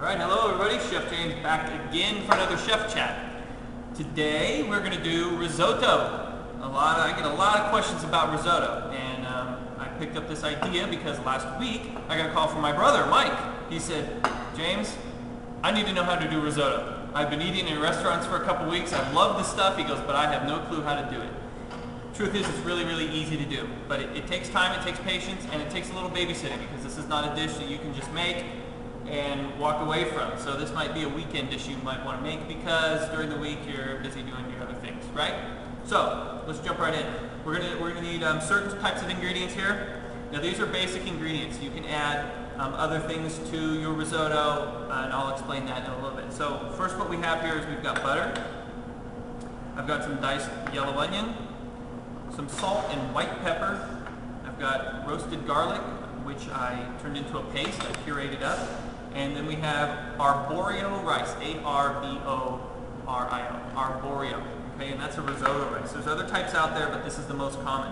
Alright, hello everybody, Chef James back again for another Chef Chat. Today we're going to do risotto. I get a lot of questions about risotto, and I picked up this idea because last week I got a call from my brother, Mike. He said, James, I need to know how to do risotto. I've been eating in restaurants for a couple weeks, I love the stuff, he goes, but I have no clue how to do it. Truth is, it's really, really easy to do, but it takes time, it takes patience, and it takes a little babysitting because this is not a dish that you can just make and walk away from. So this might be a weekend dish you might want to make because during the week you're busy doing your other things, right? So let's jump right in. We're gonna need certain types of ingredients here. Now these are basic ingredients. You can add other things to your risotto, and I'll explain that in a little bit. So first, what we have here is we've got butter. I've got some diced yellow onion, some salt and white pepper. I've got roasted garlic, which I turned into a paste. I pureed up. And then we have arborio rice, A-R-B-O-R-I-O, arborio, okay, and that's a risotto rice. There's other types out there, but this is the most common.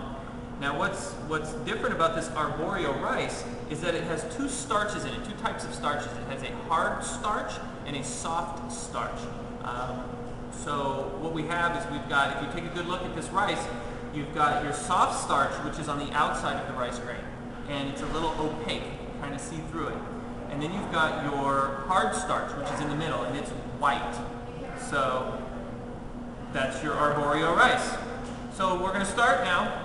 Now what's different about this arborio rice is that it has two starches in it, two types of starches. It has a hard starch and a soft starch. So what we have is we've got, if you take a good look at this rice, you've got your soft starch, which is on the outside of the rice grain, and it's a little opaque, you kind of see through it. And then you've got your hard starch, which is in the middle, and it's white. So that's your arborio rice. So we're going to start now.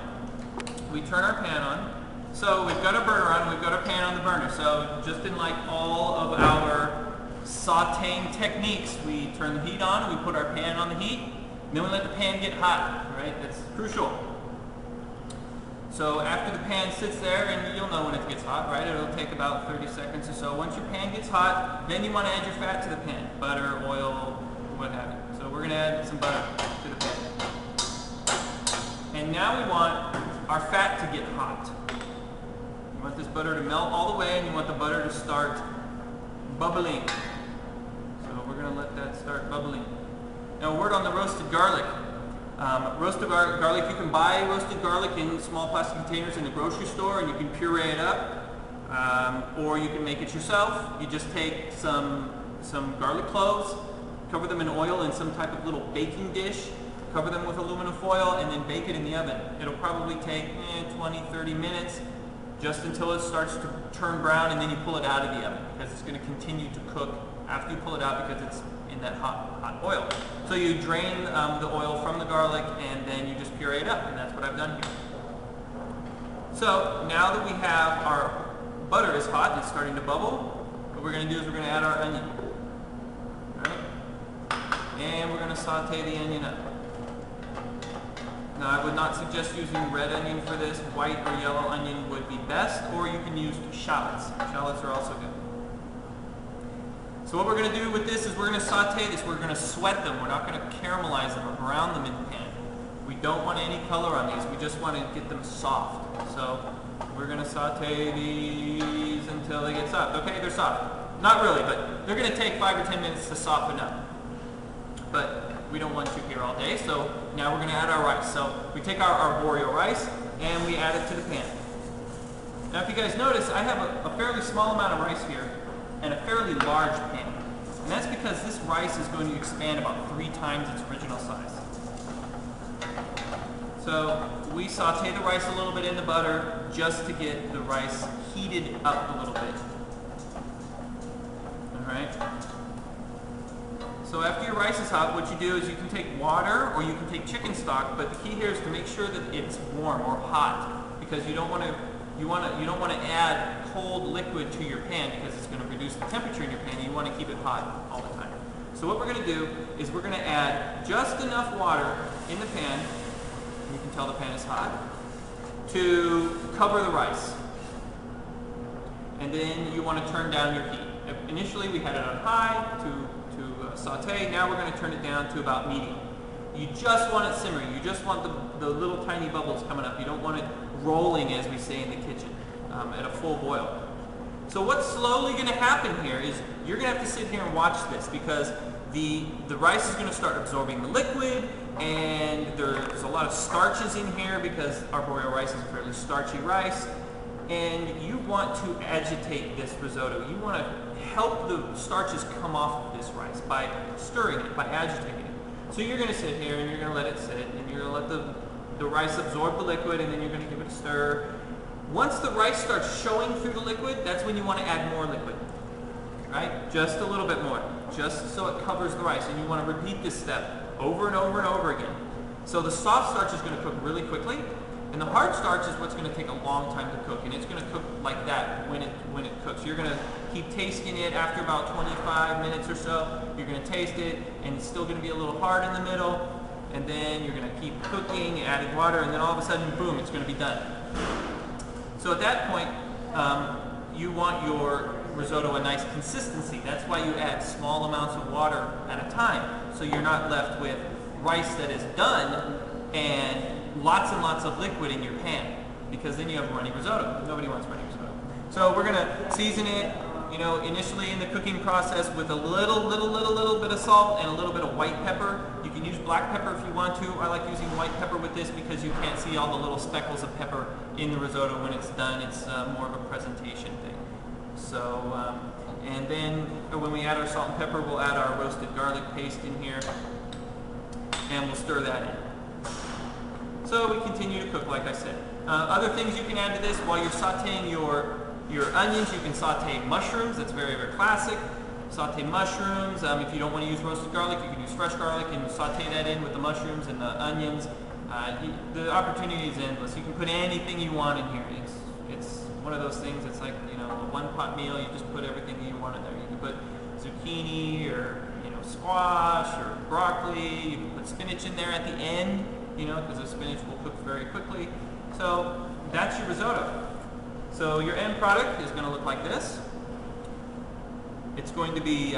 We turn our pan on. So we've got our burner on, we've got our pan on the burner. So just in like all of our sauteing techniques, we turn the heat on, we put our pan on the heat, and then we let the pan get hot, right? That's crucial. So after the pan sits there, and you'll know when it gets hot, right? It'll take about 30 seconds or so. Once your pan gets hot, then you want to add your fat to the pan. Butter, oil, what have you. So we're going to add some butter to the pan. And now we want our fat to get hot. You want this butter to melt all the way, and you want the butter to start bubbling. So we're going to let that start bubbling. Now a word on the roasted garlic. Roasted garlic, you can buy roasted garlic in small plastic containers in the grocery store, and you can puree it up, or you can make it yourself. You just take some garlic cloves, cover them in oil in some type of little baking dish, cover them with aluminum foil, and then bake it in the oven. It'll probably take 20-30 minutes, just until it starts to turn brown, and then you pull it out of the oven because it's going to continue to cook after you pull it out because it's in that hot oil. So you drain the oil from the garlic, and then you just puree it up, and that's what I've done here. So now that we have our butter is hot and it's starting to bubble, what we're going to do is we're going to add our onion. All right? And we're going to saute the onion up. Now I would not suggest using red onion for this. White or yellow onion would be best, or you can use shallots. Shallots are also good. So what we're going to do with this is we're going to saute this. We're going to sweat them. We're not going to caramelize them or brown them in the pan. We don't want any color on these. We just want to get them soft. So we're going to saute these until they get soft. Okay, they're soft. Not really, but they're going to take 5 or 10 minutes to soften up. But we don't want you here all day, so now we're going to add our rice. So we take our arborio rice and we add it to the pan. Now if you guys notice, I have a fairly small amount of rice here and a fairly large pan. And that's because this rice is going to expand about 3 times its original size. So we saute the rice a little bit in the butter just to get the rice heated up a little bit. Alright? So after your rice is hot, what you do is you can take water or you can take chicken stock, but the key here is to make sure that it's warm or hot, because you don't want to add cold liquid to your pan because it's going to reduce the temperature in your pan. You want to keep it hot all the time. So what we're going to do is we're going to add just enough water in the pan, you can tell the pan is hot, to cover the rice. And then you want to turn down your heat. Initially we had it on high to saute. Now we're going to turn it down to about medium. You just want it simmering. You just want the little tiny bubbles coming up. You don't want it rolling, as we say in the kitchen, at a full boil. So what's slowly going to happen here is you're going to have to sit here and watch this, because the rice is going to start absorbing the liquid, and there's a lot of starches in here because arborio rice is a fairly starchy rice. And you want to agitate this risotto. You want to help the starches come off of this rice by stirring it, by agitating it. So you're going to sit here and you're going to let it sit, and you're going to let the rice absorb the liquid, and then you're going to give it a stir. Once the rice starts showing through the liquid, that's when you want to add more liquid, right? Just a little bit more, just so it covers the rice. And you want to repeat this step over and over and over again. So the soft starch is going to cook really quickly, and the hard starch is what's going to take a long time to cook, and it's going to cook like that when it cooks. You're going to keep tasting it after about 25 minutes or so. You're going to taste it, and it's still going to be a little hard in the middle, and then you're going to keep cooking, adding water, and then all of a sudden, boom, it's going to be done. So at that point, you want your risotto a nice consistency. That's why you add small amounts of water at a time, so you're not left with rice that is done and lots and lots of liquid in your pan, because then you have runny risotto. Nobody wants runny risotto. So we're going to season it, initially in the cooking process with a little bit of salt and a little bit of white pepper. You can use black pepper if you want to. I like using white pepper with this because you can't see all the little speckles of pepper in the risotto when it's done. It's more of a presentation thing. So, and then when we add our salt and pepper, we'll add our roasted garlic paste in here, and we'll stir that in. So we continue to cook, like I said. Other things you can add to this while you're sauteing your onions, you can saute mushrooms. That's very, very classic. Saute mushrooms. If you don't want to use roasted garlic, you can use fresh garlic and saute that in with the mushrooms and the onions. The opportunity is endless. You can put anything you want in here. It's one of those things. It's like a one-pot meal. You just put everything you want in there. You can put zucchini or squash or broccoli. You can put spinach in there at the end, because the spinach will cook very quickly. So that's your risotto. So your end product is going to look like this. It's going to be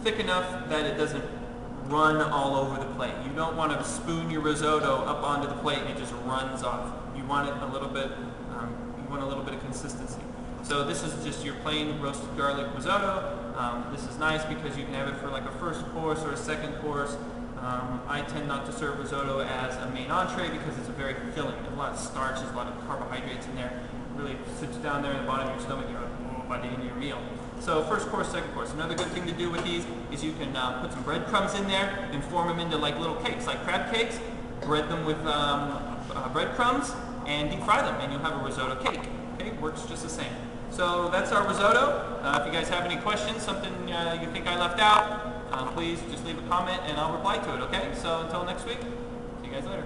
thick enough that it doesn't run all over the plate. You don't want to spoon your risotto up onto the plate and it just runs off. You want it a little bit. You want a little bit of consistency. So this is just your plain roasted garlic risotto. This is nice because you can have it for like a first course or a second course. I tend not to serve risotto as a main entree because it's very filling. There's a lot of starch, there's a lot of carbohydrates in there. It really sits down there in the bottom of your stomach. You're like, by the end of your meal. So first course, second course. Another good thing to do with these is you can put some breadcrumbs in there and form them into like little cakes, like crab cakes. Bread them with breadcrumbs and deep fry them, and you'll have a risotto cake. Okay, works just the same. So that's our risotto. If you guys have any questions, something you think I left out, please just leave a comment and I'll reply to it, okay? So until next week, see you guys later.